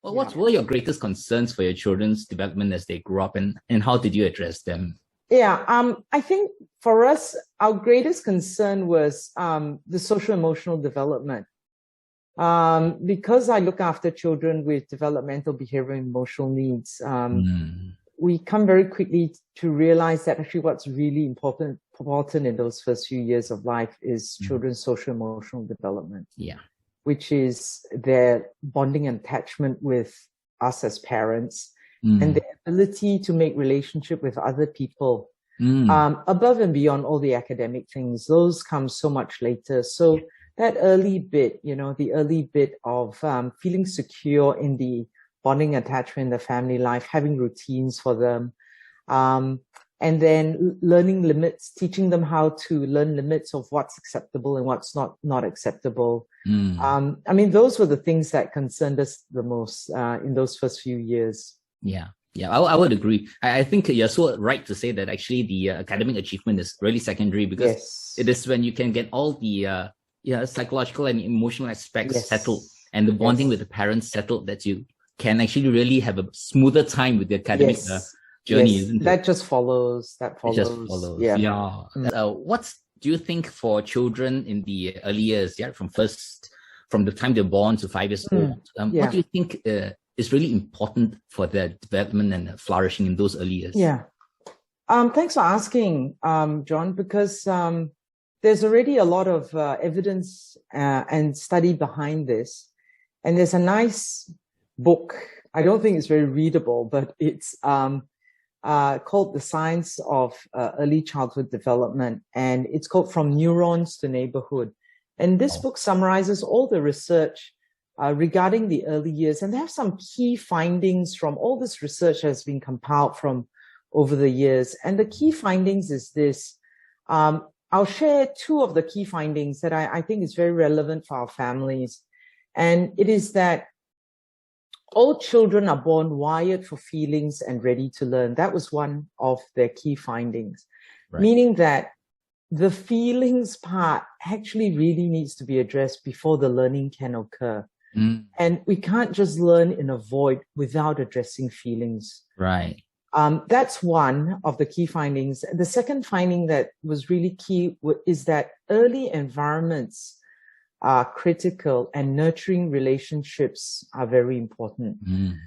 Well, what were your greatest concerns for your children's development as they grew up, and how did you address them? Yeah, I think for us, our greatest concern was the social emotional development. Because I look after children with developmental, behavioral, and emotional needs, we come very quickly to realize that actually what's really important in those first few years of life is children's social emotional development. Yeah. Which is their bonding and attachment with us as parents and the ability to make relationship with other people above and beyond all the academic things. Those come so much later. So that early bit, the early bit of feeling secure in the bonding attachment in the family life, having routines for them, and then learning limits, teaching them how to learn limits of what's acceptable and what's not acceptable. I mean, those were the things that concerned us the most in those first few years. Yeah, I would agree. I think you're so right to say that actually the academic achievement is really secondary, because it is when you can get all the psychological and emotional aspects settled and the bonding with the parents settled that you can actually really have a smoother time with the academic journey, isn't it? That just follows. It just follows. Yeah. What do you think for children in the early years, from the time they're born to 5 years old? What do you think is really important for their development and flourishing in those early years? Yeah. Thanks for asking, John, because there's already a lot of evidence and study behind this. And there's a nice book. I don't think it's very readable, but it's called The Science of Early Childhood Development. And it's called From Neurons to Neighborhood. And this book summarizes all the research regarding the early years. And they have some key findings from all this research that has been compiled from over the years. And the key findings is this. I'll share two of the key findings that I think is very relevant for our families. And it is that all children are born wired for feelings and ready to learn. That was one of their key findings, meaning that the feelings part actually really needs to be addressed before the learning can occur. And we can't just learn in a void without addressing feelings. Right. That's one of the key findings. The second finding that was really key is that early environments are critical and nurturing relationships are very important.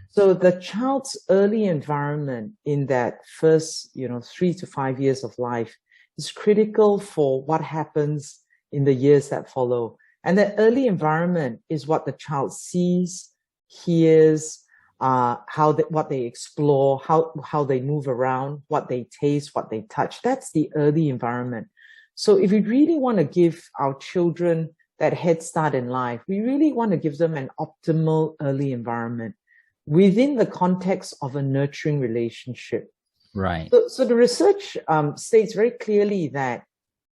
So the child's early environment in that first, 3 to 5 years of life is critical for what happens in the years that follow. And that early environment is what the child sees, hears, what they explore, how they move around, what they taste, what they touch. That's the early environment. So if we really want to give our children that head start in life, we really want to give them an optimal early environment within the context of a nurturing relationship. Right. So the research states very clearly that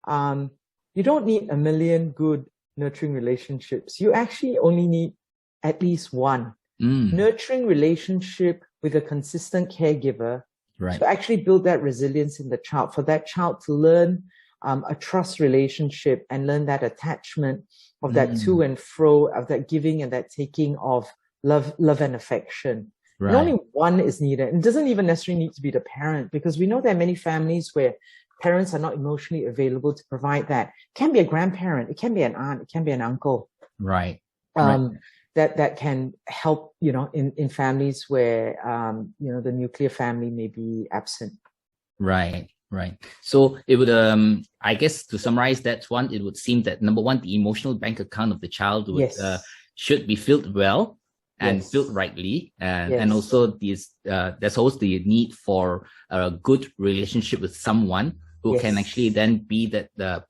you don't need a million good nurturing relationships. You actually only need at least one. Nurturing relationship with a consistent caregiver to actually build that resilience in the child, for that child to learn a trust relationship and learn that attachment of that to and fro, of that giving and that taking of love and affection. And only one is needed. It doesn't even necessarily need to be the parent, because we know there are many families where parents are not emotionally available to provide that. It can be a grandparent, it can be an aunt, it can be an uncle. Right. That can help, in families where, the nuclear family may be absent. Right. So it would, I guess to summarize that one, it would seem that number one, the emotional bank account of the child would, should be filled well and filled rightly. And also there's also the need for a good relationship with someone who can actually then be that the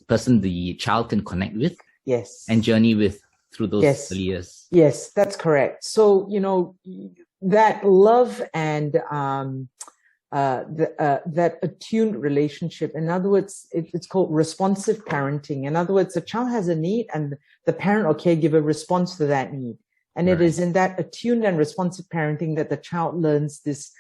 person the child can connect with and journey with through those early years. Yes, that's correct. So, that love and that attuned relationship, in other words, it's called responsive parenting. In other words, the child has a need and the parent or caregiver responds to that need. And it is in that attuned and responsive parenting that the child learns this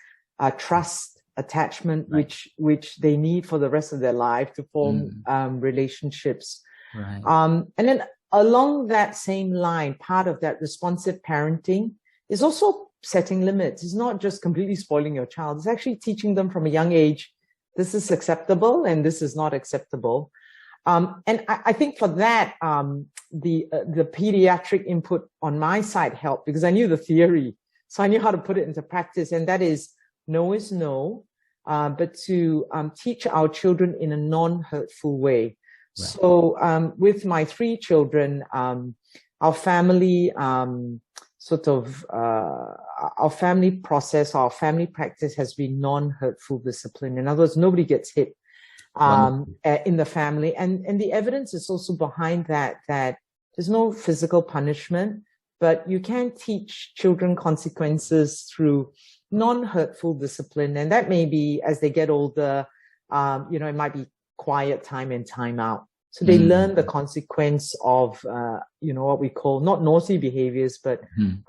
trust, attachment, which they need for the rest of their life to form relationships. And then along that same line, part of that responsive parenting is also setting limits. It's not just completely spoiling your child. It's actually teaching them from a young age, this is acceptable and this is not acceptable. And I think for that, the pediatric input on my side helped because I knew the theory. So I knew how to put it into practice. And that is, no is no, but to teach our children in a non-hurtful way. Right. So with my 3 children, our family our family process, our family practice has been non-hurtful discipline. In other words, nobody gets hit in the family. And the evidence is also behind that there's no physical punishment, but you can teach children consequences through non-hurtful discipline. And that may be, as they get older, it might be quiet time and time out. So they learn the consequence of, what we call not naughty behaviors, but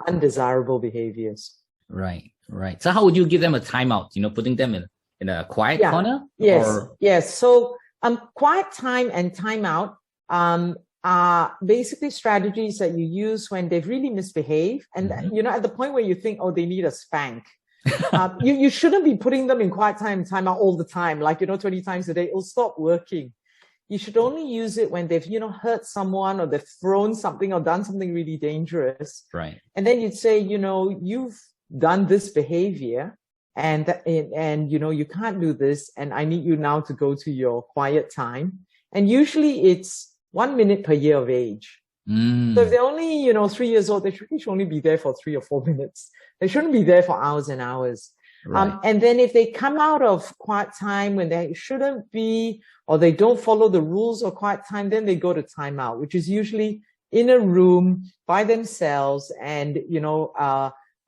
undesirable behaviors. Right. So how would you give them a timeout, putting them in a quiet corner? Yes. So quiet time and timeout are basically strategies that you use when they've really misbehaved. And, at the point where you think, oh, they need a spank. You shouldn't be putting them in quiet time and timeout all the time, 20 times a day. It'll stop working. You should only use it when they've, hurt someone or they've thrown something or done something really dangerous. Right. And then you'd say, you've done this behavior and you can't do this. And I need you now to go to your quiet time. And usually it's 1 minute per year of age. So if they're only, 3 years old, they should only be there for 3 or 4 minutes. They shouldn't be there for hours and hours. Right. And then if they come out of quiet time when they shouldn't be, or they don't follow the rules of quiet time, then they go to timeout, which is usually in a room by themselves and,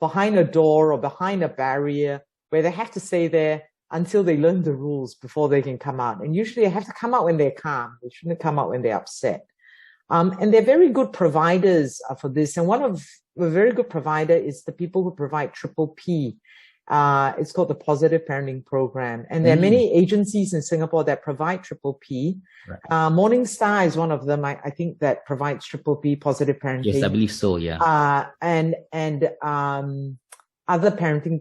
behind a door or behind a barrier where they have to stay there until they learn the rules before they can come out. And usually they have to come out when they're calm. They shouldn't come out when they're upset. And they're very good providers for this. And one of a very good provider is the people who provide Triple P. It's called the Positive Parenting Program. And there are many agencies in Singapore that provide Triple P. Right. Morningstar is one of them, I think, that provides Triple P, Positive Parenting. Yes, I believe so, yeah. And other parenting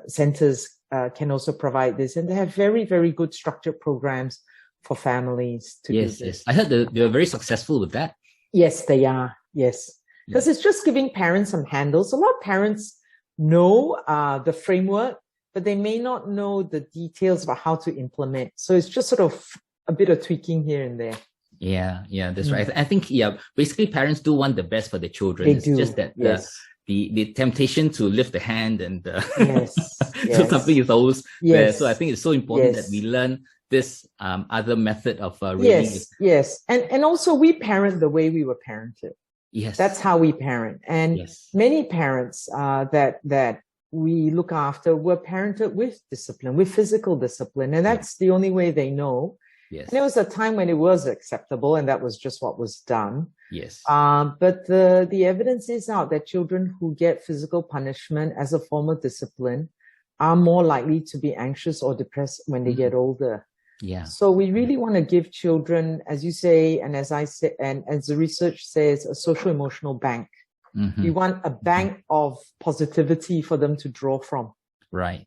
centers can also provide this. And they have very, very good structured programs for families to do this. Yes. I heard they're very successful with that. Yes, they are. Yes. Because it's just giving parents some handles. A lot of parents know the framework, but they may not know the details about how to implement. So it's just sort of a bit of tweaking here and there. Yeah, that's right. I think, basically parents do want the best for their children. It's just that the temptation to lift the hand and so something is always there. So I think it's so important that we learn this other method of reading. Yes. And also we parent the way we were parented. Yes. That's how we parent. And many parents that we look after were parented with discipline, with physical discipline. And that's the only way they know. Yes. And there was a time when it was acceptable and that was just what was done. Yes. But the evidence is out that children who get physical punishment as a form of discipline are more likely to be anxious or depressed when they get older. Yeah. So we really want to give children, as you say, and as I say, and as the research says, a social emotional bank. We want a bank of positivity for them to draw from. Right.